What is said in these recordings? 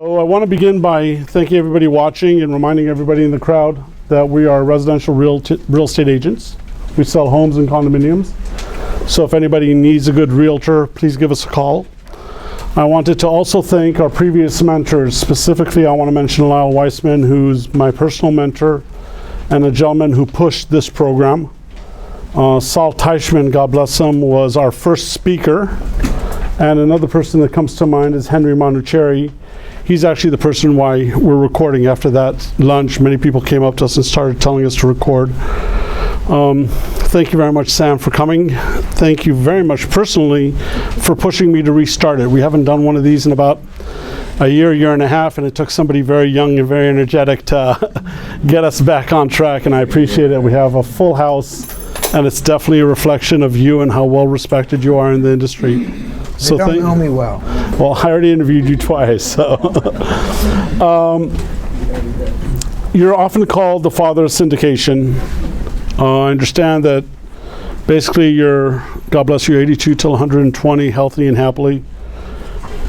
So I want to begin by thanking everybody watching and reminding everybody in the crowd that we are residential real estate agents. We sell homes and condominiums. So if anybody needs a good realtor, please give us a call. I wanted to also thank our previous mentors. Specifically, I want to mention Lyle Weissman, who's my personal mentor and a gentleman who pushed this program. Saul Teichman, God bless him, was our first speaker. And another person that comes to mind is Henry Monucheri. He's actually the person why we're recording. After that lunch, many people came up to us and started telling us to record. Thank you very much, Sam, for coming. Thank you very much personally for pushing me to restart it. We haven't done one of these in about a year and a half, and it took somebody very young and very energetic to get us back on track, and I appreciate it. We have a full house, and it's definitely a reflection of you and how well respected you are in the industry. So you don't know me well. Well, I already interviewed you twice, so. You're often called the Father of Syndication. I understand that basically you're, God bless you, 82 till 120, healthy and happily.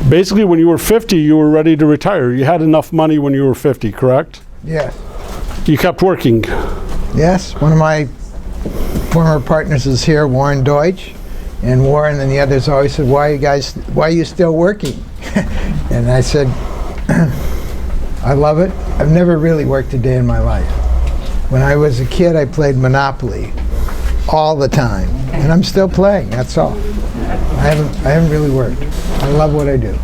Basically, when you were 50, you were ready to retire. You had enough money when you were 50, correct? Yes. You kept working. Yes. One of my former partners is here, Warren Deutsch. And Warren and the others always said, why are you still working? And I said, I love it. I've never really worked a day in my life. When I was a kid, I played Monopoly all the time. And I'm still playing, that's all. I haven't really worked. I love what I do.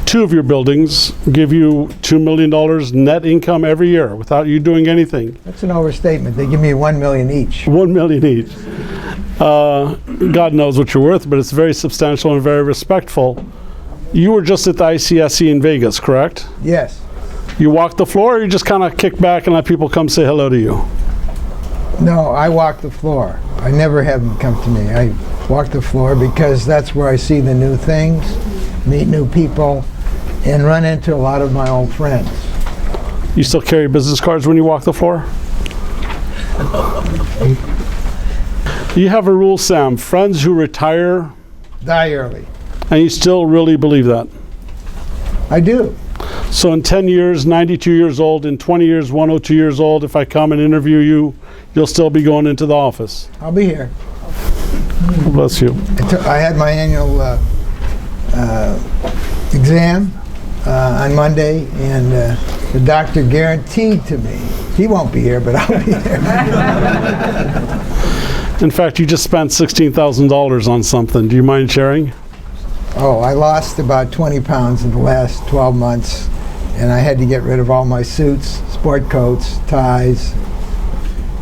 2 of your buildings give you $2 million net income every year without you doing anything. That's an overstatement. They give me $1 million each. $1 million each. God knows what you're worth, but it's very substantial and very respectful. You were just at the ICSC in Vegas, correct? Yes. You walk the floor, or you just kind of kick back and let people come say hello to you? No, I walk the floor. I never have them come to me. I walk the floor because that's where I see the new things, meet new people, and run into a lot of my old friends. You still carry business cards when you walk the floor? You have a rule, Sam. Friends who retire die early. And you still really believe that? I do. So in 10 years, 92 years old, in 20 years, 102 years old, if I come and interview you, you'll still be going into the office? I'll be here. Bless you. I had my annual exam on Monday, and the doctor guaranteed to me, he won't be here, but I'll be here. In fact, you just spent $16,000 on something. Do you mind sharing? Oh, I lost about 20 pounds in the last 12 months, and I had to get rid of all my suits, sport coats, ties.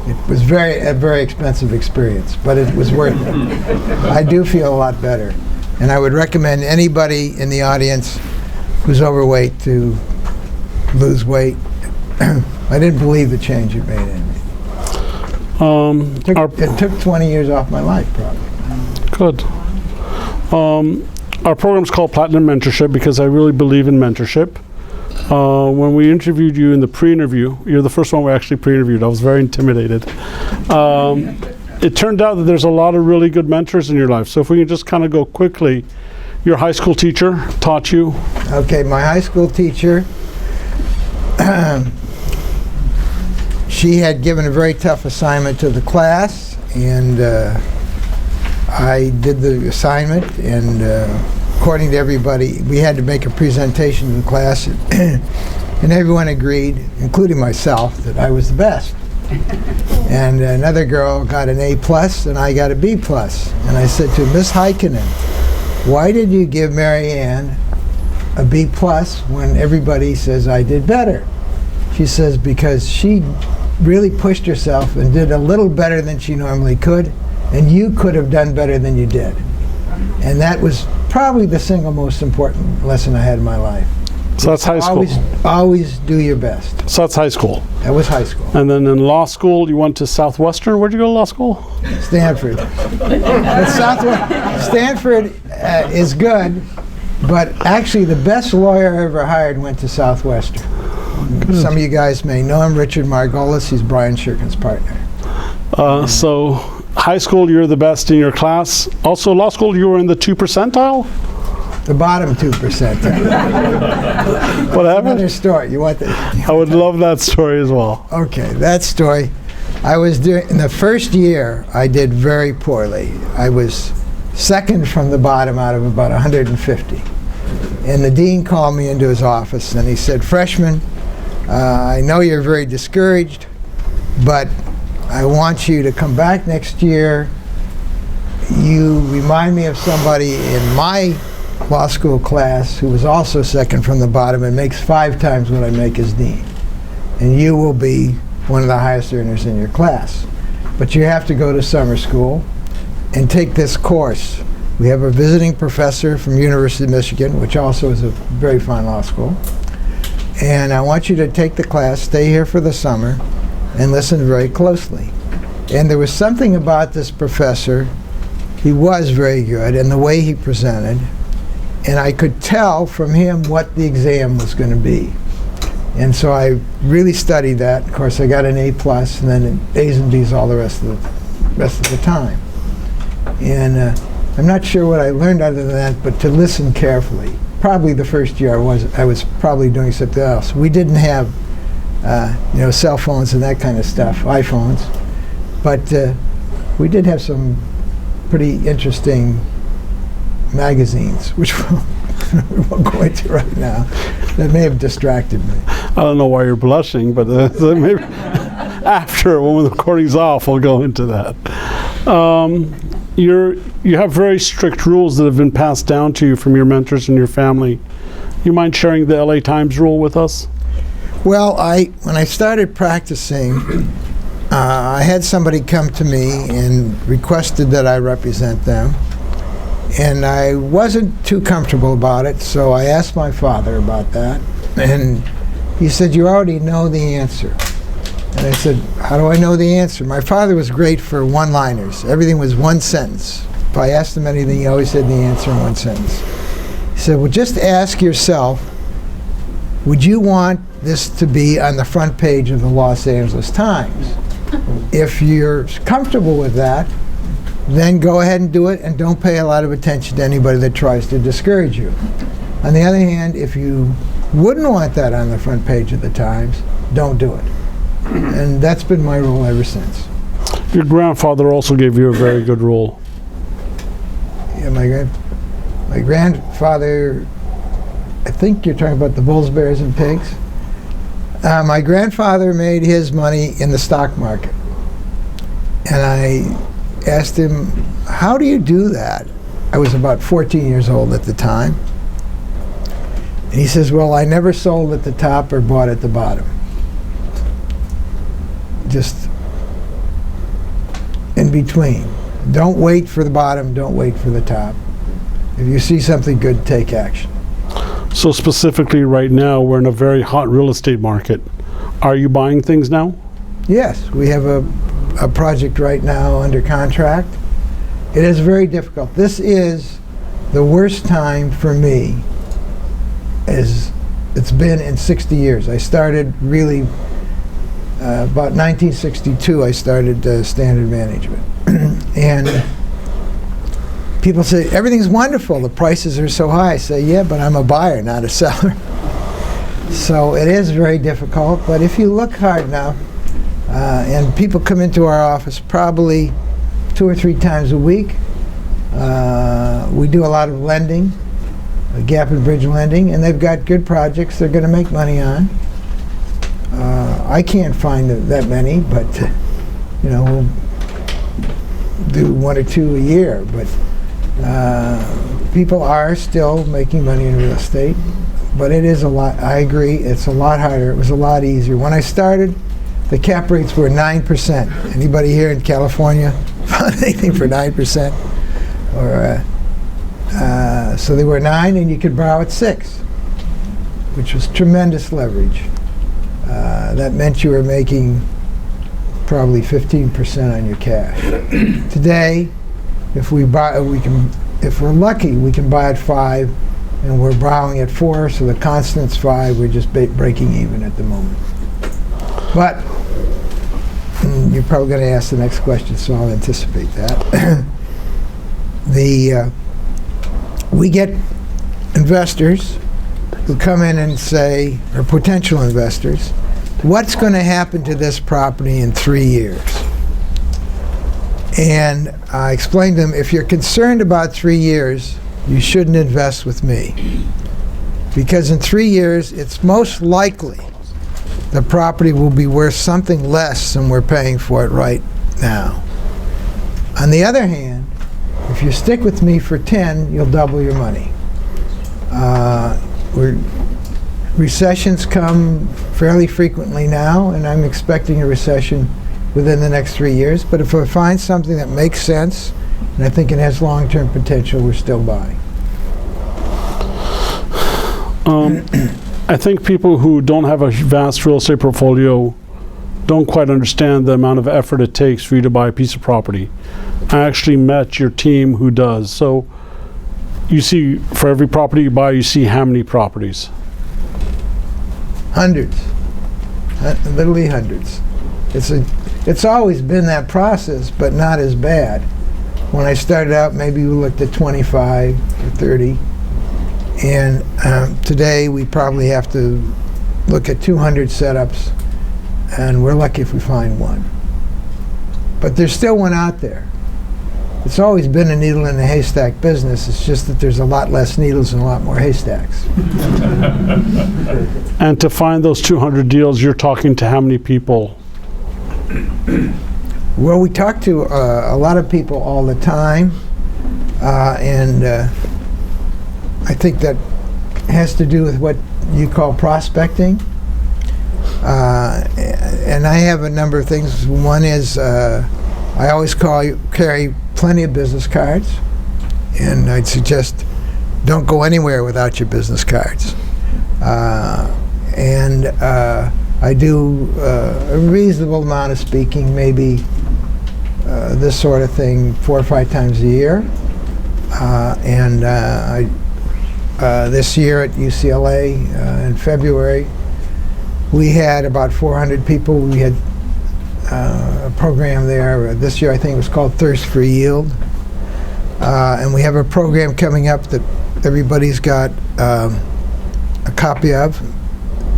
It was a very expensive experience, but it was worth it. I do feel a lot better, and I would recommend anybody in the audience who's overweight to lose weight. I didn't believe the change it made in me. It took 20 years off my life, probably. Good. Our program's called Platinum Mentorship because I really believe in mentorship. When we interviewed you in the pre-interview, you're the first one we actually pre-interviewed. I was very intimidated. It turned out that there's a lot of really good mentors in your life. So if we can just kind of go quickly, your high school teacher taught you? Okay, my high school teacher, she had given a very tough assignment to the class, and I did the assignment, and according to everybody, we had to make a presentation in class, and everyone agreed, including myself, that I was the best. And another girl got an A+, and I got a B+. And I said to Miss Heikkinen, why did you give Mary Ann a B+ when everybody says I did better? She says, because she really pushed herself and did a little better than she normally could, and you could have done better than you did. And that was probably the single most important lesson I had in my life. So that's high school. Always do your best. So that's high school. That was high school. And then in law school, you went to Southwestern. Where'd you go to law school? Stanford. But Stanford is good, but actually the best lawyer I ever hired went to Southwestern. Good. Some of you guys may know him, Richard Margolis. He's Brian Shirkin's partner. So high school, you're the best in your class. Also law school, you were in the 2 percentile? The bottom 2%. What happened? Another story. You want that? I would love that story as well. Okay, that story. I was doing, in the first year, I did very poorly. I was second from the bottom out of about 150. And the dean called me into his office and he said, "Freshman, I know you're very discouraged, but I want you to come back next year. You remind me of somebody in my law school class who was also second from the bottom and makes 5 times what I make as dean. And you will be one of the highest earners in your class. But you have to go to summer school and take this course. We have a visiting professor from University of Michigan, which also is a very fine law school. And I want you to take the class, stay here for the summer, and listen very closely." And there was something about this professor. He was very good, and the way he presented. And I could tell from him what the exam was going to be. And so I really studied that. Of course, I got an A+, and then A's and B's all the rest of the time. And I'm not sure what I learned other than that, but to listen carefully. Probably the first year I was probably doing something else. We didn't have cell phones and that kind of stuff, iPhones, but we did have some pretty interesting magazines, which we won't go into right now. That may have distracted me. I don't know why you're blushing, but maybe after, when the recording's off, we'll go into that. You have very strict rules that have been passed down to you from your mentors and your family. You mind sharing the LA Times rule with us? Well, when I started practicing, I had somebody come to me and requested that I represent them. And I wasn't too comfortable about it, so I asked my father about that. And he said, "You already know the answer." And I said, "How do I know the answer?" My father was great for one-liners. Everything was one sentence. If I asked him anything, he always said the answer in one sentence. He said, "Well, just ask yourself, would you want this to be on the front page of the Los Angeles Times? If you're comfortable with that, then go ahead and do it, and don't pay a lot of attention to anybody that tries to discourage you. On the other hand, if you wouldn't want that on the front page of the Times, don't do it." And that's been my rule ever since. Your grandfather also gave you a very good rule. Yeah, my grandfather, I think you're talking about the bulls, bears, and pigs. My grandfather made his money in the stock market. And I asked him, "How do you do that?" I was about 14 years old at the time. And he says, "Well, I never sold at the top or bought at the bottom. Just in between. Don't wait for the bottom, don't wait for the top. If you see something good, take action." So specifically right now, we're in a very hot real estate market. Are you buying things now? Yes, we have a project right now under contract. It is very difficult. This is the worst time for me as it's been in 60 years. I started really about 1962. I started Standard Management. And people say, "Everything's wonderful, the prices are so high." I say, "Yeah, but I'm a buyer, not a seller." So it is very difficult, but if you look hard enough, and people come into our office probably 2 or 3 times a week. We do a lot of lending, gap and bridge lending, and they've got good projects they're going to make money on. I can't find that many, but we'll do 1 or 2 a year. But people are still making money in real estate, but it is a lot. I agree, it's a lot harder. It was a lot easier. When I started, the cap rates were 9%. Anybody here in California found anything for 9%? Or so they were 9, and you could borrow at 6, which was tremendous leverage. That meant you were making probably 15% on your cash. Today, if we're lucky, we can buy at 5, and we're borrowing at 4, so the constant's 5. We're just breaking even at the moment. But you're probably going to ask the next question, so I'll anticipate that. We get investors who come in and say, or potential investors, what's going to happen to this property in 3 years? And I explained to them, if you're concerned about 3 years, you shouldn't invest with me. Because in 3 years, it's most likely the property will be worth something less than we're paying for it right now. On the other hand, if you stick with me for 10, you'll double your money. Recessions come fairly frequently now, and I'm expecting a recession within the next 3 years. But if I find something that makes sense, and I think it has long-term potential, we're still buying. I think people who don't have a vast real estate portfolio don't quite understand the amount of effort it takes for you to buy a piece of property. I actually met your team who does. So you see, for every property you buy, you see how many properties? Hundreds. Literally hundreds. It's always been that process, but not as bad. When I started out, maybe we looked at 25 or 30. And today we probably have to look at 200 setups, and we're lucky if we find one. But there's still one out there. It's always been a needle in the haystack business. It's just that there's a lot less needles and a lot more haystacks. And to find those 200 deals, you're talking to how many people? Well, we talk to a lot of people all the time, and I think that has to do with what you call prospecting. And I have a number of things. One is I always carry plenty of business cards, and I'd suggest don't go anywhere without your business cards. And I do a reasonable amount of speaking, maybe this sort of thing 4 or 5 times a year. This year at UCLA in February, we had about 400 people. We had a program there. This year I think it was called Thirst for Yield. And we have a program coming up that everybody's got a copy of.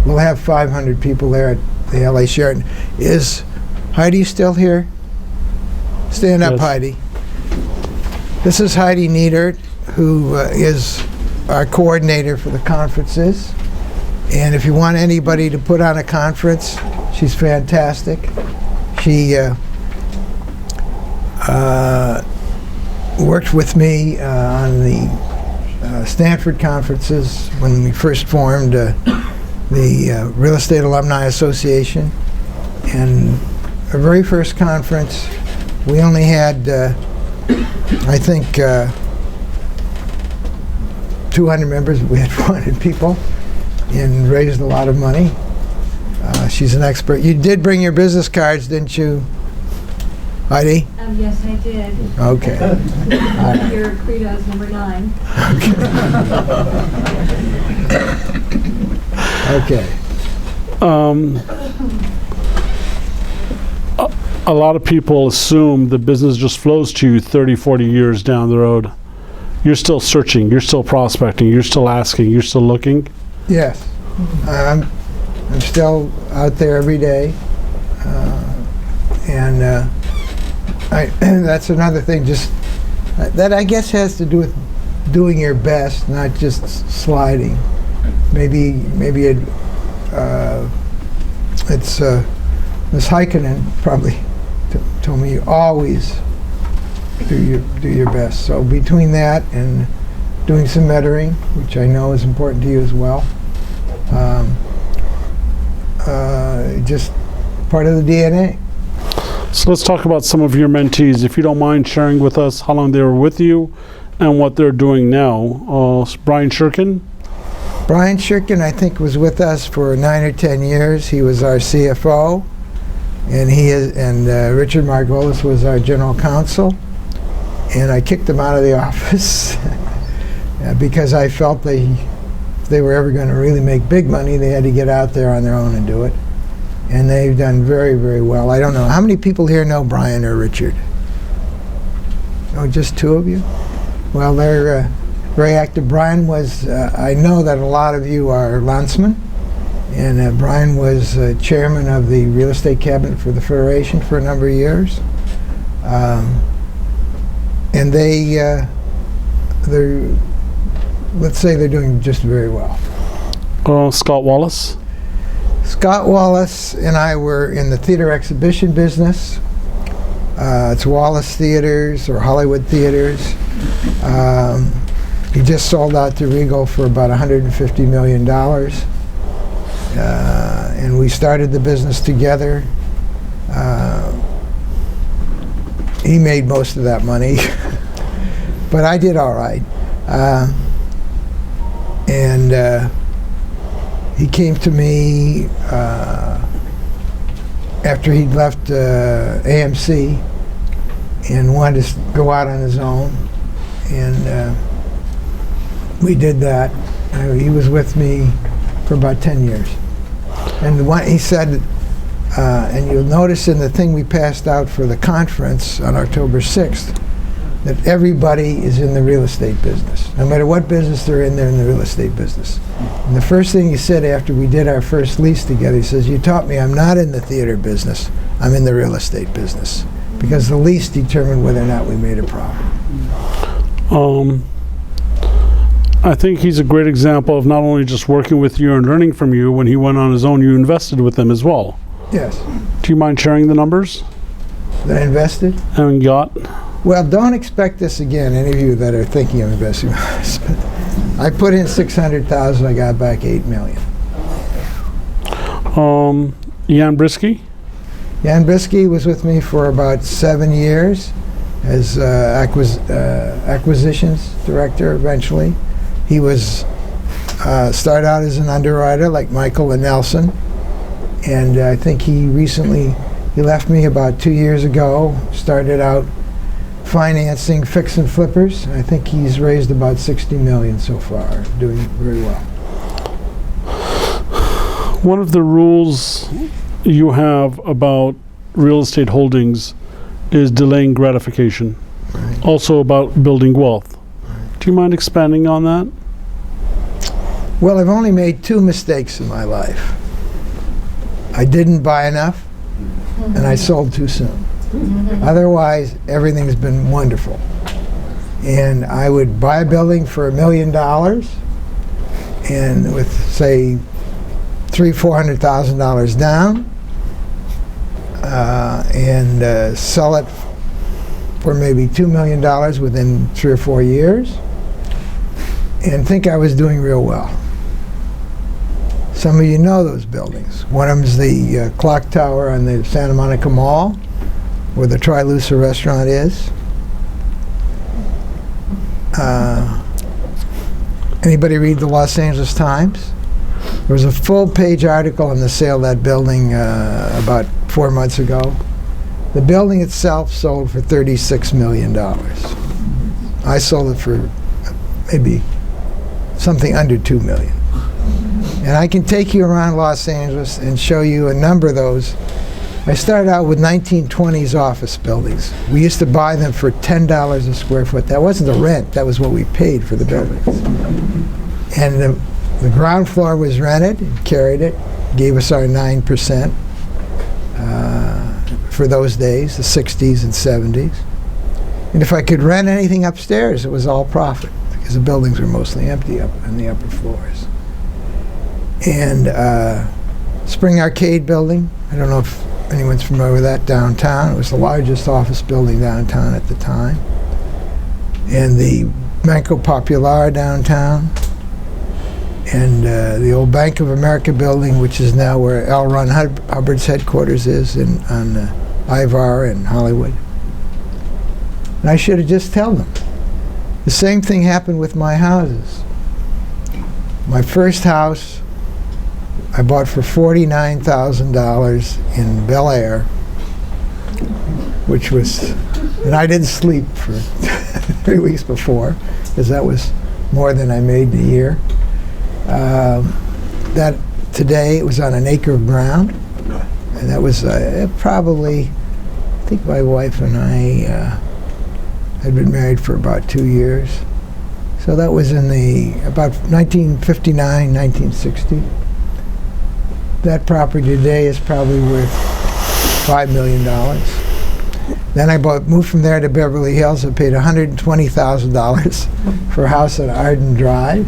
We'll have 500 people there at the LA Sheraton. Is Heidi still here? Stand up, Yes. Heidi. This is Heidi Neter, who is our coordinator for the conferences. And if you want anybody to put on a conference, she's fantastic. She worked with me on the Stanford conferences when we first formed the Real Estate Alumni Association. And our very first conference, we only had, I think, 200 members. We had 400 people and raised a lot of money. She's an expert. You did bring your business cards, didn't you, Heidi? Yes, I did. Okay. Your credo's number 9. Okay. A lot of people assume the business just flows to you 30, 40 years down the road. You're still searching, you're still prospecting, you're still asking, you're still looking? Yes. I'm still out there every day. And that's another thing, just that I guess has to do with doing your best, not just sliding. Maybe it's Ms. Heikkinen probably told me you always do your best. So between that and doing some mentoring, which I know is important to you as well, just part of the DNA. So let's talk about some of your mentees. If you don't mind sharing with us how long they were with you and what they're doing now. Brian Shirkin? Brian Shirkin, I think, was with us for 9 or 10 years. He was our CFO, and Richard Margolis was our general counsel. And I kicked them out of the office because I felt if they were ever going to really make big money, they had to get out there on their own and do it. And they've done very, very well. I don't know. How many people here know Brian or Richard? Oh, just 2 of you? Well, very active. Brian was, I know that a lot of you are landsmen, and Brian was chairman of the real estate cabinet for the Federation for a number of years. And they're, let's say they're doing just very well. Scott Wallace. Scott Wallace and I were in the theater exhibition business. It's Wallace Theaters or Hollywood Theaters. He just sold out to Regal for about $150 million. And we started the business together. He made most of that money, but I did all right. And he came to me after he'd left AMC and wanted to go out on his own, and we did that. He was with me for about 10 years. And he said, and you'll notice in the thing we passed out for the conference on October 6th, that everybody is in the real estate business. No matter what business they're in the real estate business. And the first thing he said after we did our first lease together, he says, "You taught me I'm not in the theater business, I'm in the real estate business." Because the lease determined whether or not we made a profit. I think he's a great example of not only just working with you and learning from you. When he went on his own, you invested with him as well. Yes. Do you mind sharing the numbers That I invested? and got? Well, don't expect this again, any of you that are thinking of investing. I put in $600,000, I got back $8 million. Jan Brisky? Jan Brisky was with me for about 7 years as acquisitions director eventually. He was started out as an underwriter like Michael and Nelson, and I think he left me about 2 years ago, started out financing fix and flippers. I think he's raised about $60 million so far, doing very well. One of the rules you have about real estate holdings is delaying gratification. Right. Also about building wealth. Right. Do you mind expanding on that? Well, I've only made 2 mistakes in my life. I didn't buy enough, and I sold too soon. Otherwise, everything's been wonderful. And I would buy a building for $1 million, and with, say, $300,000-$400,000 down, and sell it for maybe $2 million within 3 or 4 years, and think I was doing real well. Some of you know those buildings. One of them is the clock tower on the Santa Monica Mall, where the Trilusa restaurant is. Anybody read the Los Angeles Times? There was a full-page article on the sale of that building about 4 months ago. The building itself sold for $36 million. I sold it for maybe something under $2 million. And I can take you around Los Angeles and show you a number of those. I started out with 1920s office buildings. We used to buy them for $10 a square foot. That wasn't the rent, that was what we paid for the buildings. And the ground floor was rented, and carried it, gave us our 9% for those days, the 60s and 70s. And if I could rent anything upstairs, it was all profit, because the buildings were mostly empty up on the upper floors. And Spring Arcade building, I don't know if anyone's familiar with that downtown. It was the largest office building downtown at the time. And the Banco Popular downtown. And the old Bank of America building, which is now where L. Ron Hubbard's headquarters is on Ivar and Hollywood. And I should have just told them. The same thing happened with my houses. My first house I bought for $49,000 in Bel Air, which was, and I didn't sleep for 3 weeks before, because that was more than I made in a year. That today it was on an acre of ground, and that was probably, I think my wife and I had been married for about 2 years, So that was in about 1959, 1960. That property today is probably worth $5 million. Then I moved from there to Beverly Hills. I paid $120,000 for a house on Arden Drive.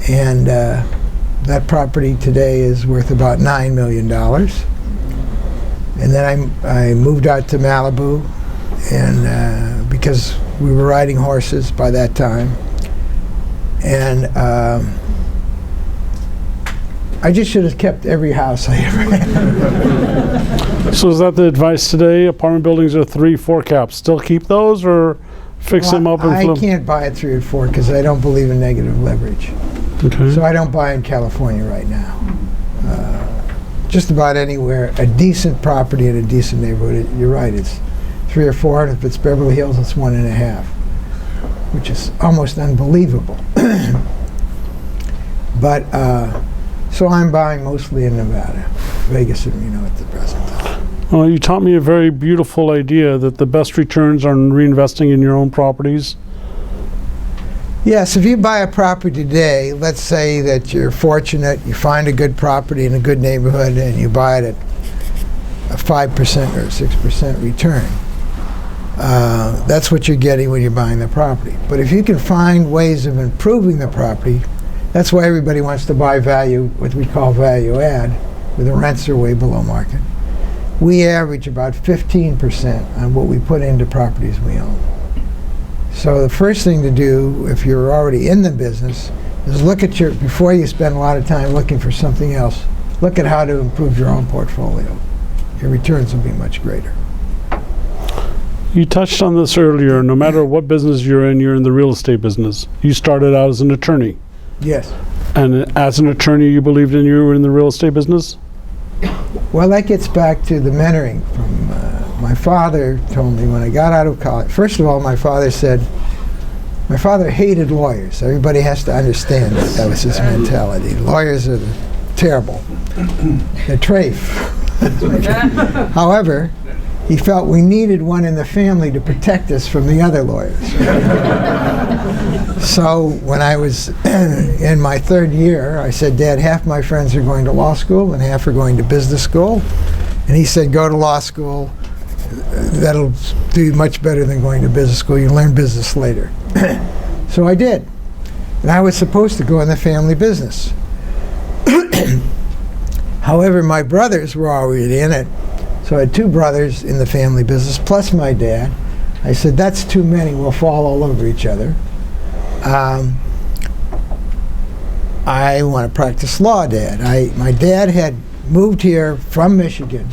And that property today is worth about $9 million. And then I moved out to Malibu, and because we were riding horses by that time. And I just should have kept every house I ever had. So is that the advice today? Apartment buildings are 3-4 caps. Still keep those or fix them up and I flip? can't buy at 3 or 4 because I don't believe in negative leverage. Okay. So I don't buy in California right now. Just about anywhere, a decent property in a decent neighborhood, you're right, it's 3 or 4, and if it's Beverly Hills, it's 1.5, which is almost unbelievable. But, so I'm buying mostly in Nevada, Vegas and Reno at the present time. Well, you taught me a very beautiful idea that the best returns are in reinvesting in your own properties. Yes, if you buy a property today, let's say that you're fortunate, you find a good property in a good neighborhood and you buy it at a 5% or 6% return. That's what you're getting when you're buying the property. But if you can find ways of improving the property, that's why everybody wants to buy value, what we call value add, where the rents are way below market. We average about 15% on what we put into properties we own. So the first thing to do, if you're already in the business, is look at before you spend a lot of time looking for something else, look at how to improve your own portfolio. Your returns will be much greater. You touched on this earlier. No matter what business you're in the real estate business. You started out as an attorney. Yes. And as an attorney, you believed you were in the real estate business? Well, that gets back to the mentoring from my father told me when I got out of college. First of all, my father hated lawyers. Everybody has to understand that was his mentality. Lawyers are terrible. They're trafe. However, he felt we needed one in the family to protect us from the other lawyers. So when I was in my 3rd year, I said, Dad, half my friends are going to law school and half are going to business school. And he said, go to law school. That'll do you much better than going to business school. You learn business later. So I did. And I was supposed to go in the family business. However, my brothers were already in it. So I had 2 brothers in the family business, plus my dad. I said, that's too many. We'll fall all over each other. I want to practice law, Dad. My dad had moved here from Michigan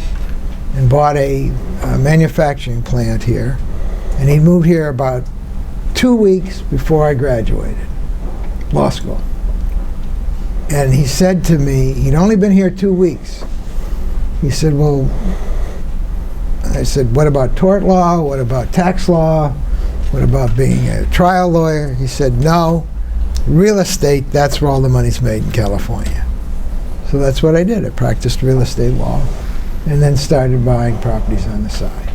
and bought a manufacturing plant here. And he moved here about 2 weeks before I graduated law school. And he said to me, he'd only been here 2 weeks. He said, well, I said, what about tort law? What about tax law? What about being a trial lawyer? He said, no, real estate, that's where all the money's made in California. So that's what I did. I practiced real estate law and then started buying properties on the side.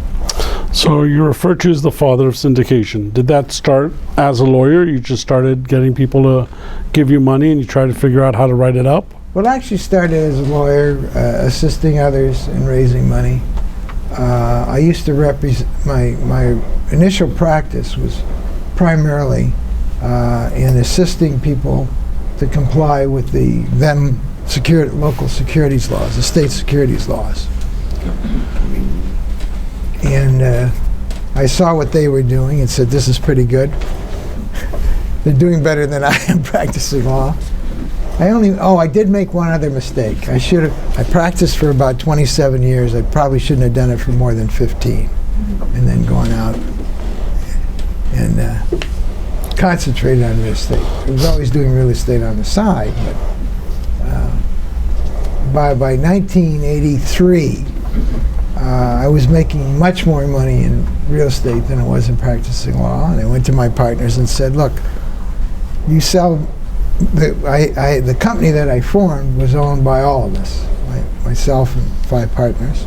So you're referred to as the father of syndication. Did that start as a lawyer? You just started getting people to give you money and you tried to figure out how to write it up? Well, I actually started as a lawyer, assisting others in raising money. I used to represent, my initial practice was primarily in assisting people to comply with the then local securities laws, the state securities laws. And I saw what they were doing and said, this is pretty good. They're doing better than I am practicing law. I did make one other mistake. I practiced for about 27 years. I probably shouldn't have done it for more than 15 and then gone out and concentrated on real estate. I was always doing real estate on the side, but by 1983, I was making much more money in real estate than I was in practicing law. And I went to my partners and said, look, you sell, the company that I formed was owned by all of us, myself and 5 partners.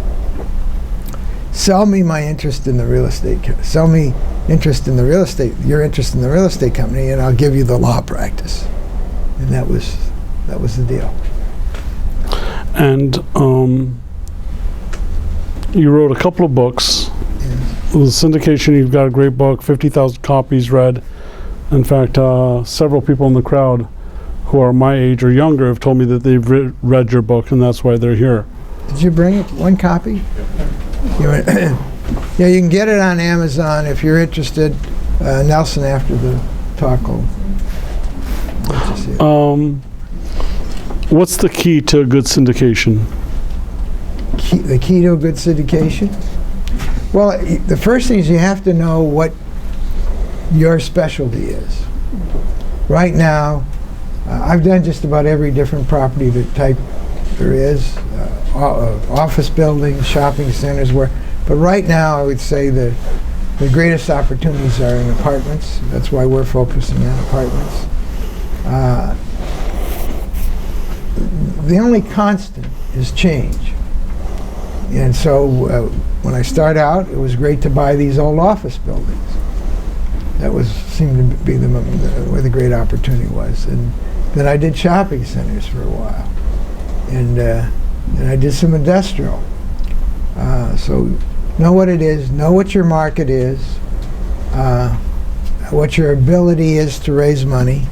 Sell me my interest in the real estate. Sell me interest in the real estate, your interest in the real estate company, and I'll give you the law practice. And that was the deal. And you wrote a couple of books. With Syndication, you've got a great book, 50,000 copies read. In fact, several people in the crowd who are my age or younger have told me that they've read your book, and that's why they're here. Did you bring it? One copy? Yeah, you can get it on Amazon if you're interested. Nelson, after the talk, will let you see it. What's the key to good syndication? The key to a good syndication? Well, the first thing is you have to know what your specialty is. Right now, I've done just about every different property type there is, office buildings, shopping centers, but right now I would say the greatest opportunities are in apartments. That's why we're focusing on apartments. The only constant is change. And so when I start out, it was great to buy these old office buildings. That seemed to be where the great opportunity was. And then I did shopping centers for a while. And I did some industrial. So know what it is, know what your market is, what your ability is to raise money.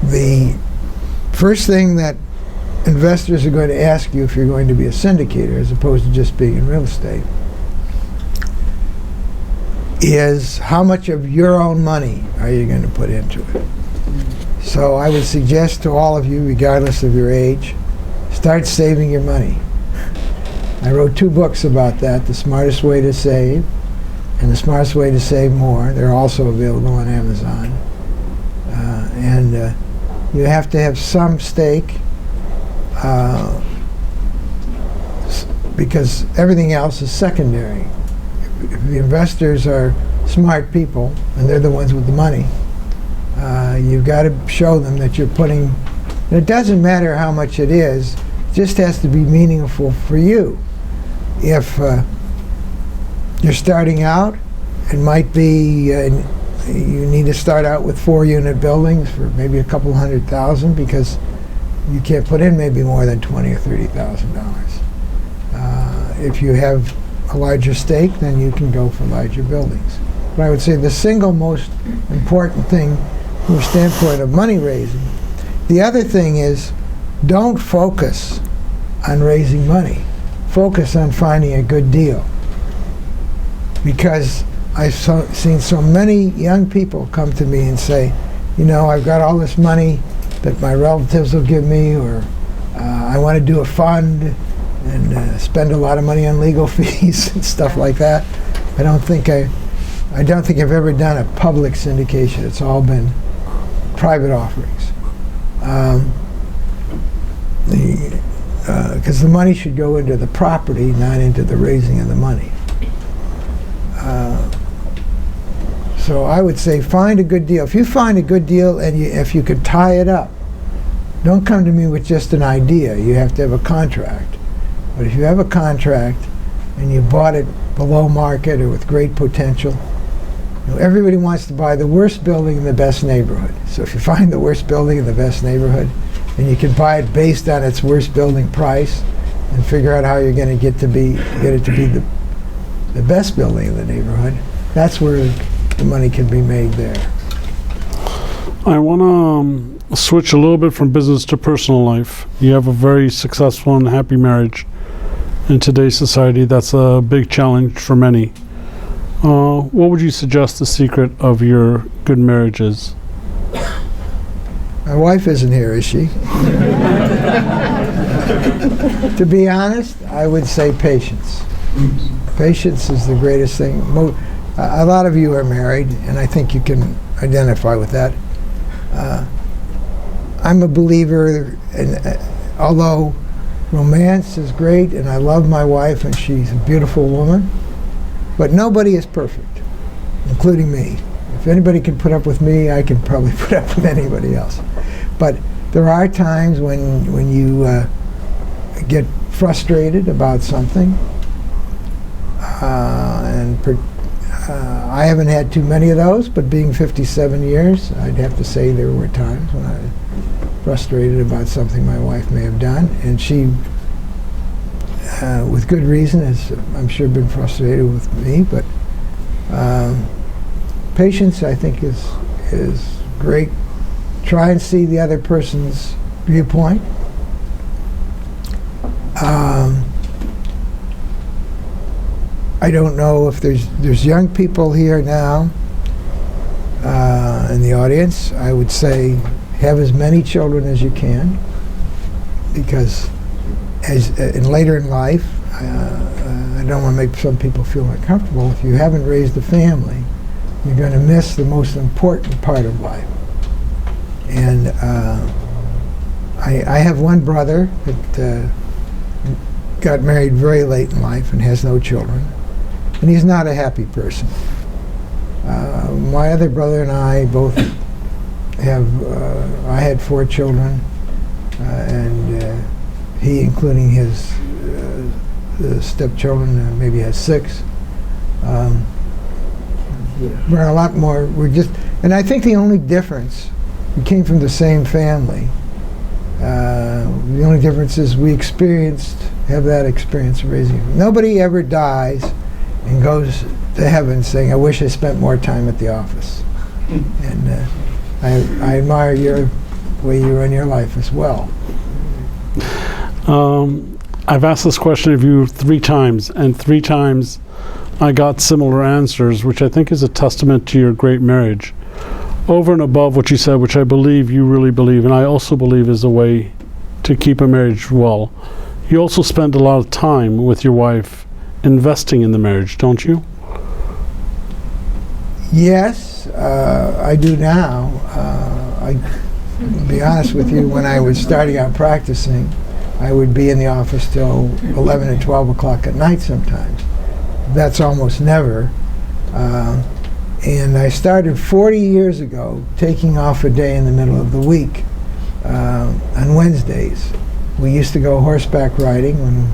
The first thing that investors are going to ask you if you're going to be a syndicator, as opposed to just being in real estate, is how much of your own money are you going to put into it? So I would suggest to all of you, regardless of your age, start saving your money. I wrote 2 books about that, The Smartest Way to Save and The Smartest Way to Save More. They're also available on Amazon. And you have to have some stake, because everything else is secondary. If the investors are smart people, and they're the ones with the money, you've got to show them that you're putting, and it doesn't matter how much it is, it just has to be meaningful for you. If you're starting out, it might be you need to start out with 4-unit buildings for maybe a couple $100,000, because you can't put in maybe more than $20,000 or $30,000. If you have a larger stake, then you can go for larger buildings. But I would say the single most important thing from the standpoint of money raising, the other thing is, don't focus on raising money. Focus on finding a good deal. Because I've seen so many young people come to me and say, you know, I've got all this money that my relatives will give me, or I want to do a fund and spend a lot of money on legal fees and stuff like that. I don't think I've ever done a public syndication. It's all been private offerings. Because the money should go into the property, not into the raising of the money. So I would say find a good deal. If you find a good deal and if you could tie it up, don't come to me with just an idea. You have to have a contract. But if you have a contract and you bought it below market or with great potential, you know, everybody wants to buy the worst building in the best neighborhood. So if you find the worst building in the best neighborhood, and you can buy it based on its worst building price, and figure out how you're going to get it to be the best building in the neighborhood, that's where the money can be made there. I want to switch a little bit from business to personal life. You have a very successful and happy marriage. In today's society, that's a big challenge for many. What would you suggest the secret of your good marriage is? My wife isn't here, is she? To be honest, I would say patience. Patience is the greatest thing. A lot of you are married, and I think you can identify with that. I'm a believer, and although romance is great, and I love my wife, and she's a beautiful woman, but nobody is perfect, including me. If anybody can put up with me, I can probably put up with anybody else. But there are times when you get frustrated about something, I haven't had too many of those, but being 57 years, I'd have to say there were times when I was frustrated about something my wife may have done, and she, with good reason, has, I'm sure, been frustrated with me. But patience, I think, is great. Try and see the other person's viewpoint. I don't know if there's young people here now in the audience. I would say have as many children as you can, because later in life, I don't want to make some people feel uncomfortable. If you haven't raised a family, you're going to miss the most important part of life. And I have one brother that got married very late in life and has no children. And he's not a happy person. My other brother and I both have, I had 4 children, and he, including his stepchildren, maybe has 6. We're a lot more, and I think the only difference, we came from the same family. The only difference is we have that experience of raising. Nobody ever dies and goes to heaven saying, I wish I spent more time at the office. And I admire your way you run your life as well. I've asked this question of you 3 times, and 3 times I got similar answers, which I think is a testament to your great marriage. Over and above what you said, which I believe you really believe, and I also believe is a way to keep a marriage well, you also spend a lot of time with your wife investing in the marriage, don't you? Yes, I do now. I'll be honest with you, when I was starting out practicing, I would be in the office till 11 and 12 o'clock at night sometimes. That's almost never. And I started 40 years ago taking off a day in the middle of the week on Wednesdays. We used to go horseback riding when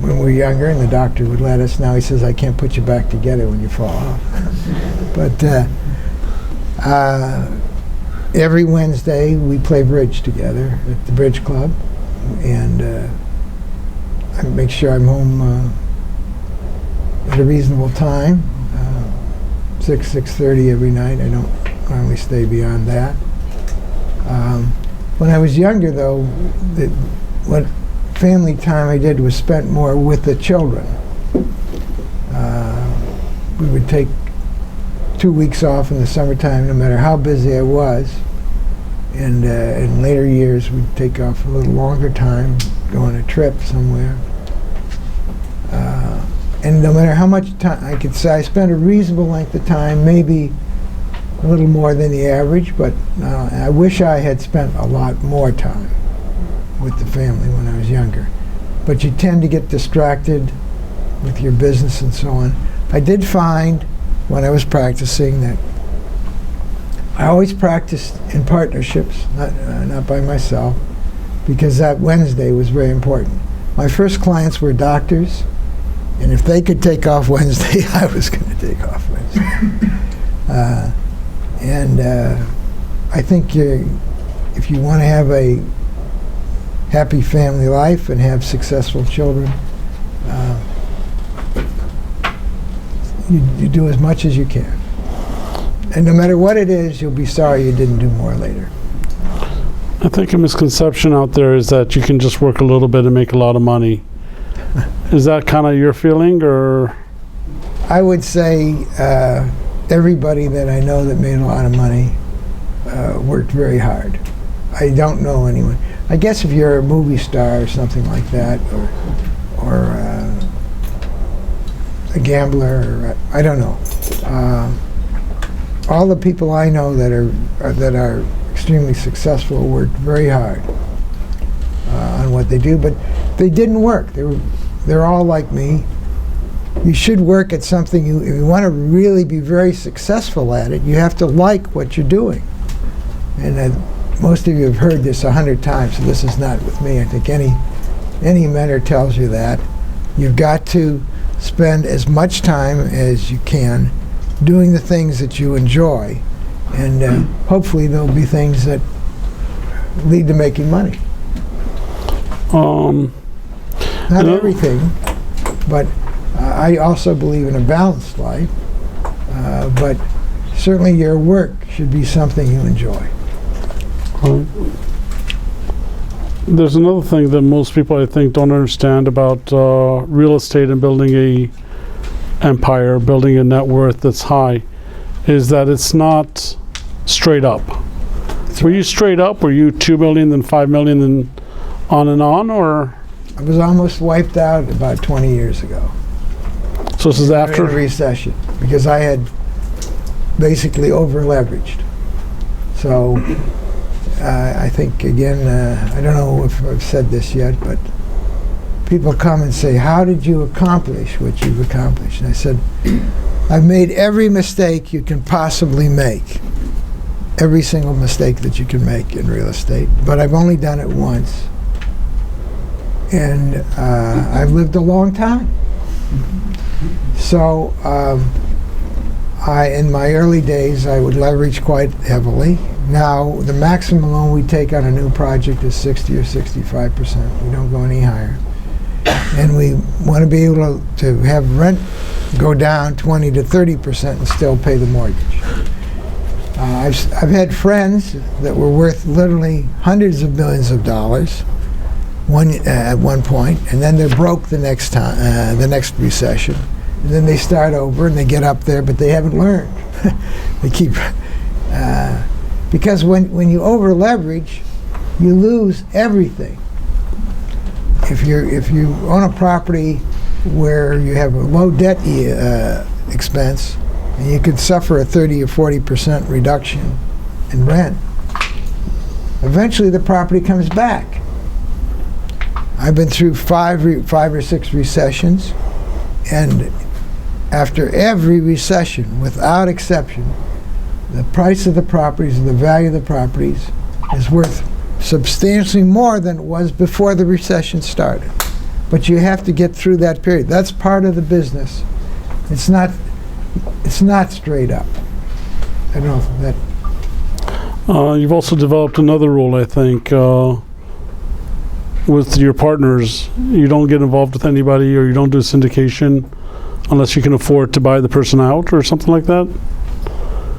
we were younger, and the doctor would let us. Now he says, I can't put you back together when you fall off. But every Wednesday we play bridge together at the bridge club, and I make sure I'm home at a reasonable time, 6:30 every night. I don't normally stay beyond that. When I was younger, though, what family time I did was spent more with the children. We would take 2 weeks off in the summertime, no matter how busy I was. And in later years, we'd take off a little longer time, go on a trip somewhere. And no matter how much time, I could say I spent a reasonable length of time, maybe a little more than the average, but I wish I had spent a lot more time with the family when I was younger. But you tend to get distracted with your business and so on. I did find when I was practicing that I always practiced in partnerships, not by myself, because that Wednesday was very important. My first clients were doctors, and if they could take off Wednesday, I was going to take off Wednesday. I think if you want to have a happy family life and have successful children, you do as much as you can. And no matter what it is, you'll be sorry you didn't do more later. I think a misconception out there is that you can just work a little bit and make a lot of money. Is that kind of your feeling, or? I would say everybody that I know that made a lot of money worked very hard. I don't know anyone. I guess if you're a movie star or something like that, or a gambler, or I don't know. All the people I know that are extremely successful worked very hard on what they do, but they didn't work. They're all like me. You should work at something. If you want to really be very successful at it, you have to like what you're doing. And most of you have heard this 100 times, so this is not with me. I think any mentor tells you that. You've got to spend as much time as you can doing the things that you enjoy, and hopefully there'll be things that lead to making money. Not everything, but I also believe in a balanced life, but certainly your work should be something you enjoy. There's another thing that most people, I think, don't understand about real estate and building a empire, building a net worth that's high, is that it's not straight up. Were you straight up? Were you 2 million, then 5 million, then on, or? I was almost wiped out about 20 years ago. So this is after? In a recession, because I had basically over-leveraged. So I think, again, I don't know if I've said this yet, but people come and say, how did you accomplish what you've accomplished? And I said, I've made every mistake you can possibly make. Every single mistake that you can make in real estate. But I've only done it once. And I've lived a long time. So in my early days, I would leverage quite heavily. Now, the maximum loan we take on a new project is 60 or 65%. We don't go any higher. And we want to be able to have rent go down 20 to 30% and still pay the mortgage. I've had friends that were worth literally hundreds of millions of dollars at one point, and then they're broke the next time, the next recession. And then they start over and they get up there, but they haven't learned. They keep because when you over leverage, you lose everything. If you own a property where you have a low debt expense, and you could suffer a 30 or 40% reduction in rent, eventually the property comes back. I've been through five or six recessions, and after every recession, without exception, the price of the properties and the value of the properties is worth substantially more than it was before the recession started. But you have to get through that period. That's part of the business. It's not straight up. I don't know if that. You've also developed another rule, I think, with your partners. You don't get involved with anybody, or you don't do syndication unless you can afford to buy the person out, or something like that.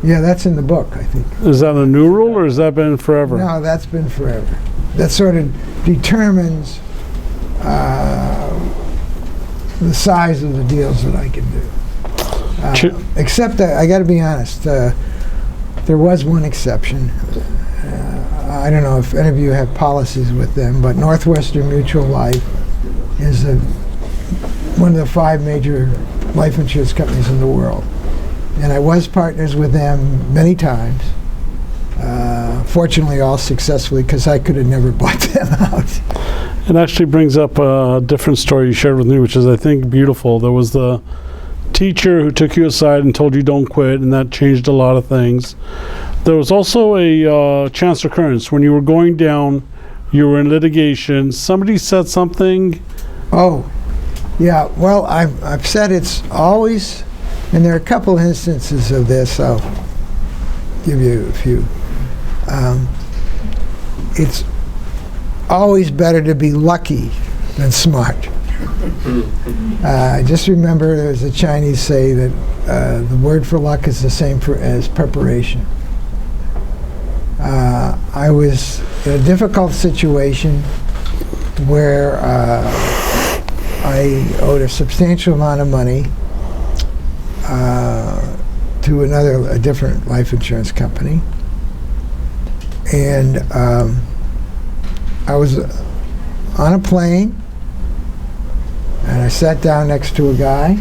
Yeah, that's in the book, I think. Is that a new rule, or has that been forever? No, that's been forever. That sort of determines the size of the deals that I can do. Except that, I got to be honest, there was one exception. I don't know if any of you have policies with them, but Northwestern Mutual Life is one of the 5 major life insurance companies in the world. And I was partners with them many times. Fortunately, all successfully, because I could have never bought them out. It actually brings up a different story you shared with me, which is, I think, beautiful. There was the teacher who took you aside and told you don't quit, and that changed a lot of things. There was also a chance occurrence. When you were going down, you were in litigation. Somebody said something. Oh, yeah. Well, I've said it's always, and there are a couple instances of this. I'll give you a few. It's always better to be lucky than smart. Just remember, there's a Chinese say that the word for luck is the same as preparation. I was in a difficult situation where I owed a substantial amount of money to a different life insurance company, and I was on a plane, and I sat down next to a guy,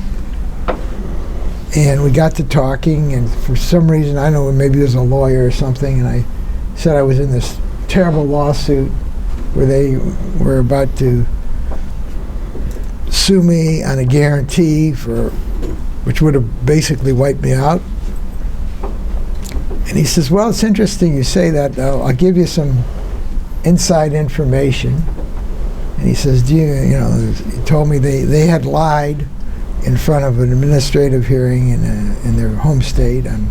and we got to talking, and for some reason, I don't know, maybe he was a lawyer or something, and I said I was in this terrible lawsuit where they were about to sue me on a guarantee which would have basically wiped me out. And he says, well, it's interesting you say that. I'll give you some inside information. And he says, he told me they had lied in front of an administrative hearing in their home state on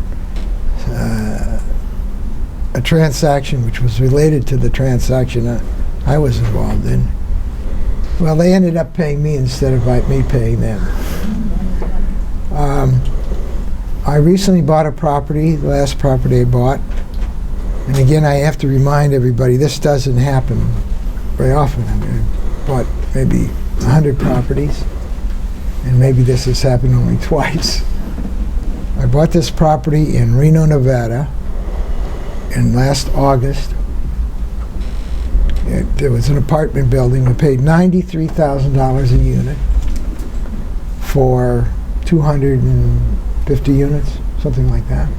a transaction which was related to the transaction I was involved in. Well, they ended up paying me instead of me paying them. I recently bought a property, the last property I bought. And again, I have to remind everybody, this doesn't happen very often. I mean, I bought maybe 100 properties, and maybe this has happened only twice. I bought this property in Reno, Nevada, in last August. There was an apartment building. We paid $93,000 a unit for 250 units, something like that.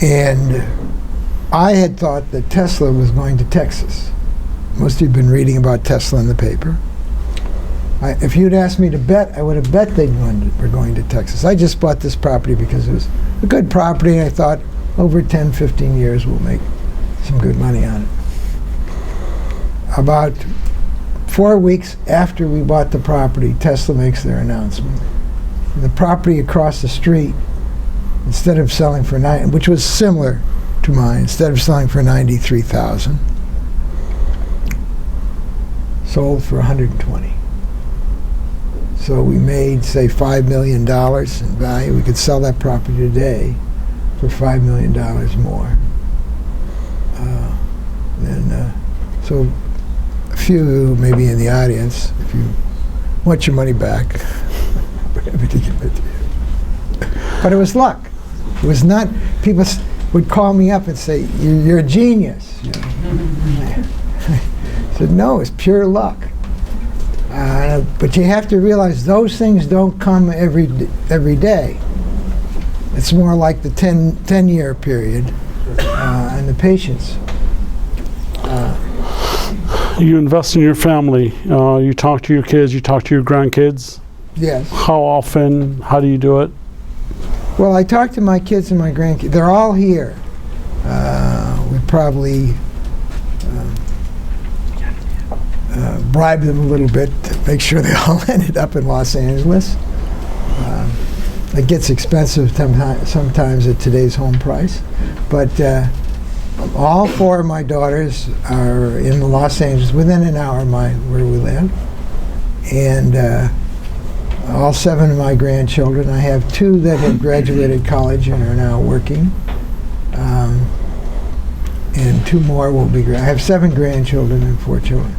And I had thought that Tesla was going to Texas. Most of you have been reading about Tesla in the paper. If you'd asked me to bet, I would have bet they were going to Texas. I just bought this property because it was a good property, and I thought over 10, 15 years we'll make some good money on it. About 4 weeks after we bought the property, Tesla makes their announcement. And the property across the street, instead of selling for which was similar to mine, instead of selling for $93,000, sold for $120,000. So we made, say, $5 million in value. We could sell that property today for $5 million more. So a few maybe in the audience, if you want your money back, we're happy to give it to you. But it was luck. It was not, people would call me up and say, you're a genius. You know? I said, no, it's pure luck. But you have to realize those things don't come every day. It's more like the 10-year period and the patience. You invest in your family. You talk to your kids, you talk to your grandkids. Yes. How often? How do you do it? Well, I talk to my kids and my grandkids. They're all here. We probably bribe them a little bit to make sure they all ended up in Los Angeles. It gets expensive sometimes at today's home price. But all 4 of my daughters are in Los Angeles, within an hour of where we live. And all 7 of my grandchildren. I have 2 that have graduated college and are now working. And 2 more will be, I have 7 grandchildren and 4 children.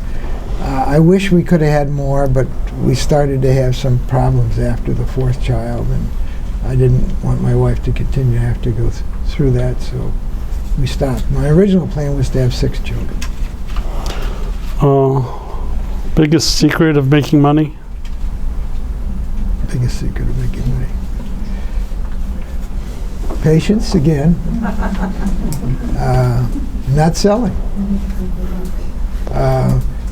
I wish we could have had more, but we started to have some problems after the 4th child, and I didn't want my wife to continue to have to go through that, so we stopped. My original plan was to have 6 children. Biggest secret of making money? Biggest secret of making money. Patience, again. Not selling.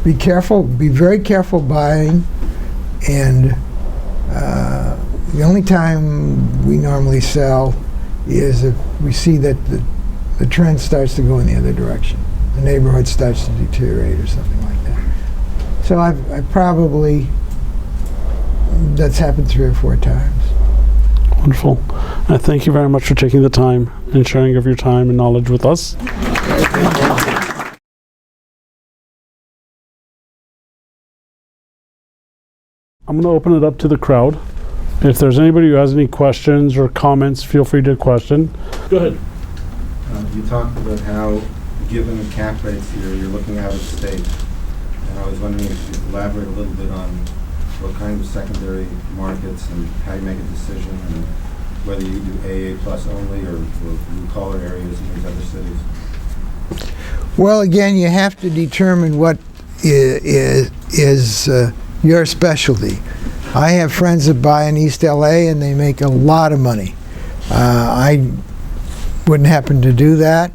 Be careful, be very careful buying, and the only time we normally sell is if we see that the trend starts to go in the other direction. The neighborhood starts to deteriorate or something like that. So I probably, that's happened 3 or 4 times. Wonderful. I thank you very much for taking the time and sharing of your time and knowledge with us. I'm going to open it up to the crowd. If there's anybody who has any questions or comments, feel free to question. Go ahead. You talked about how, given the cap rates here, you're looking out of state. And I was wondering if you could elaborate a little bit on what kind of secondary markets and how you make a decision, and whether you do AA plus only or blue collar areas in these other cities. Well, again, you have to determine what is your specialty. I have friends that buy in East LA and they make a lot of money. I wouldn't happen to do that.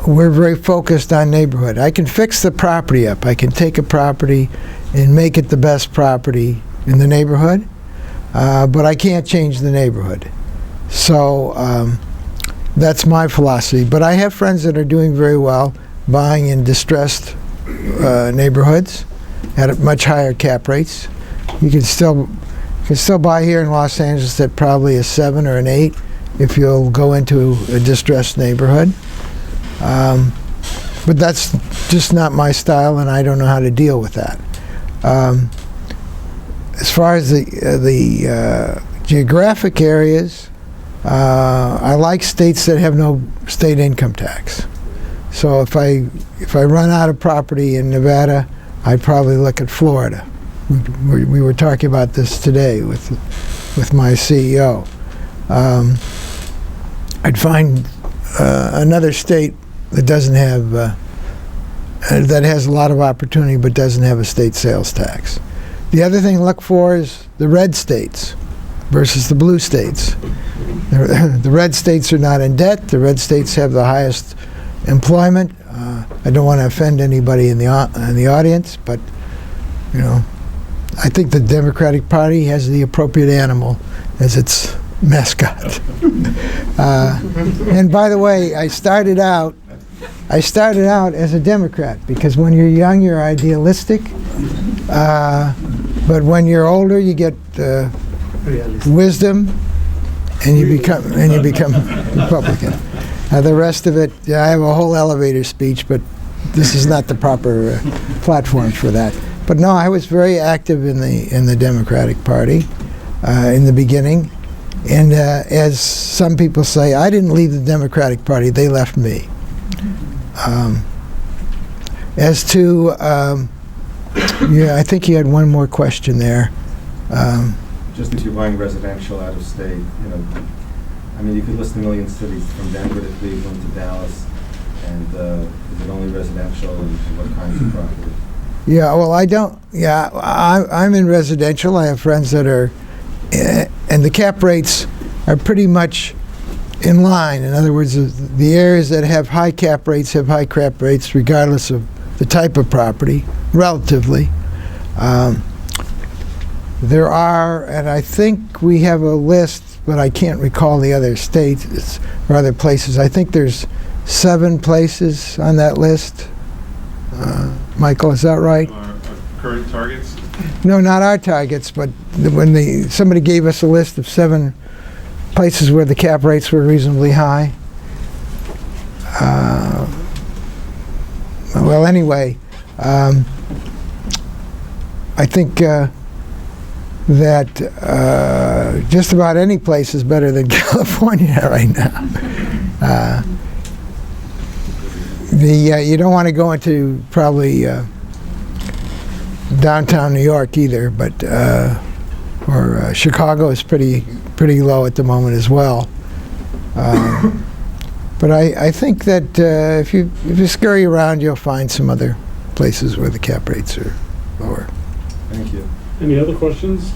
We're very focused on neighborhood. I can fix the property up. I can take a property and make it the best property in the neighborhood, but I can't change the neighborhood. So that's my philosophy. But I have friends that are doing very well buying in distressed neighborhoods at much higher cap rates. you can still buy here in Los Angeles at probably a 7 or an 8 if you'll go into a distressed neighborhood. But that's just not my style, and I don't know how to deal with that. As far as the geographic areas, I like states that have no state income tax. So if I run out of property in Nevada, I'd probably look at Florida. We were talking about this today with my CEO. I'd find another state that doesn't have that has a lot of opportunity but doesn't have a state sales tax. The other thing to look for is the red states versus the blue states. The red states are not in debt. The red states have the highest employment. I don't want to offend anybody in the audience, but you know, I think the Democratic Party has the appropriate animal as its mascot. And by the way, I started out as a Democrat because when you're young, you're idealistic, but when you're older, you get wisdom, and you become Republican. The rest of it, I have a whole elevator speech, but this is not the proper platform for that. But no, I was very active in the Democratic Party in the beginning, and as some people say, I didn't leave the Democratic Party; they left me. As to, I think you had one more question there. Just if you're buying residential out of state, you know, I mean, you could list a million cities from Denver to Cleveland to Dallas, and is it only residential and what kinds of property? Yeah, well, I don't. Yeah, I'm in residential. I have friends that are, and the cap rates are pretty much in line. In other words, the areas that have high cap rates have high cap rates regardless of the type of property, relatively. There are, and I think we have a list, but I can't recall the other states or other places. I think there's 7 places on that list. Michael, is that right? Our current targets? No, not our targets, but when somebody gave us a list of 7 places where the cap rates were reasonably high. Well, anyway, I think that just about any place is better than California right now. You don't want to go into probably downtown New York either, but or Chicago is pretty low at the moment as well. But I think that if you scurry around, you'll find some other places where the cap rates are lower. Thank you. Any other questions?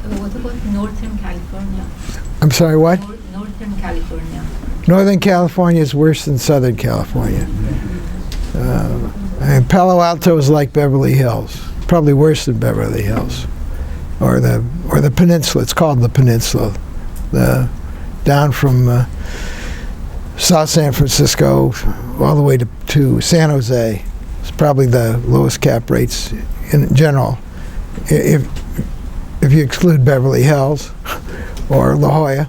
What about Northern California? I'm sorry, what? Northern California. Northern California is worse than Southern California. And Palo Alto is like Beverly Hills, probably worse than Beverly Hills, or the peninsula. It's called the peninsula, down from South San Francisco all the way to San Jose. It's probably the lowest cap rates in general, if you exclude Beverly Hills or La Jolla.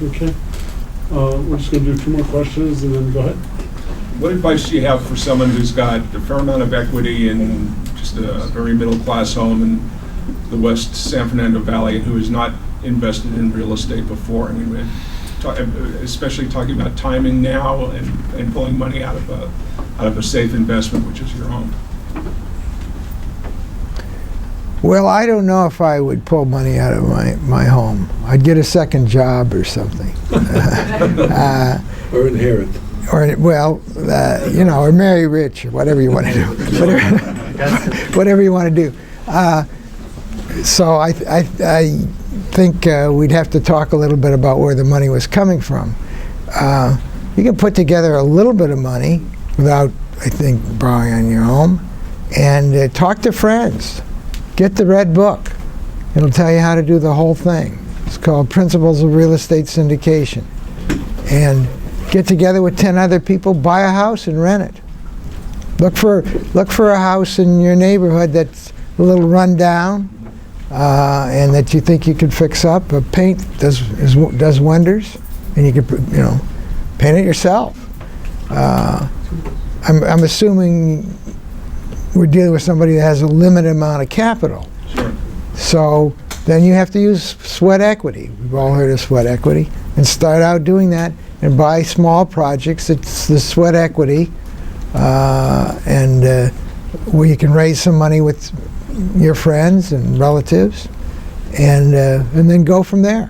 Okay. We're just going to do 2 more questions and then go ahead. What advice do you have for someone who's got a fair amount of equity in just a very middle-class home in the West San Fernando Valley and who has not invested in real estate before? I mean, especially talking about timing now and pulling money out of a safe investment, which is your home. Well, I don't know if I would pull money out of my home. I'd get a second job or something. Or inherit. Or, well, or marry rich, or whatever you want to do. Whatever you want to do. So I think we'd have to talk a little bit about where the money was coming from. You can put together a little bit of money without, I think, borrowing on your home, and talk to friends. Get the red book. It'll tell you how to do the whole thing. It's called Principles of Real Estate Syndication. And get together with 10 other people, buy a house and rent it. Look for a house in your neighborhood that's a little run down, and that you think you could fix up. Paint does wonders, and you could paint it yourself. I'm assuming we're dealing with somebody that has a limited amount of capital. Sure. So then you have to use sweat equity. We've all heard of sweat equity, and start out doing that and buy small projects. It's the sweat equity, and where you can raise some money with your friends and relatives, and then go from there.